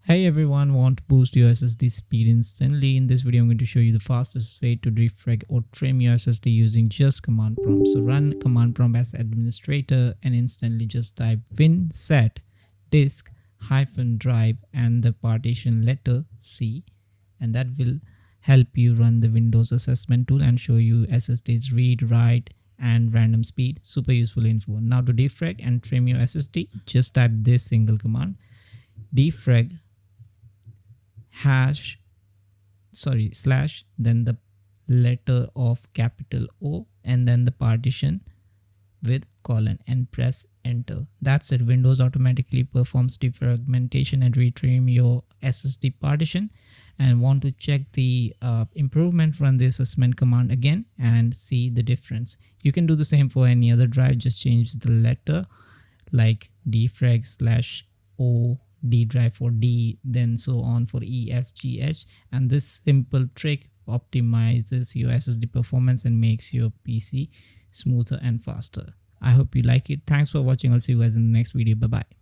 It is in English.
Hey everyone, want to boost your SSD speed instantly? In this video, I'm going to show you the fastest way to defrag or trim your SSD using just command prompt. So run command prompt as administrator and instantly just type winsat disk -drive and the partition letter C, and that will help you run the Windows assessment tool and show you SSD's read, write and random speed. Super useful info. Now to defrag and trim your SSD, just type this single command: defrag slash then the letter of capital O and then the partition with colon and press enter. That's it. Windows automatically performs defragmentation and retrim your SSD partition. And want to check the improvement, run the assessment command again and see the difference. You can do the same for any other drive, just change the letter like defrag /O, D drive for D, then so on for E, F, G, H, and this simple trick optimizes your SSD performance and makes your PC smoother and faster. I hope you like it. Thanks for watching. I'll see you guys in the next video. Bye bye.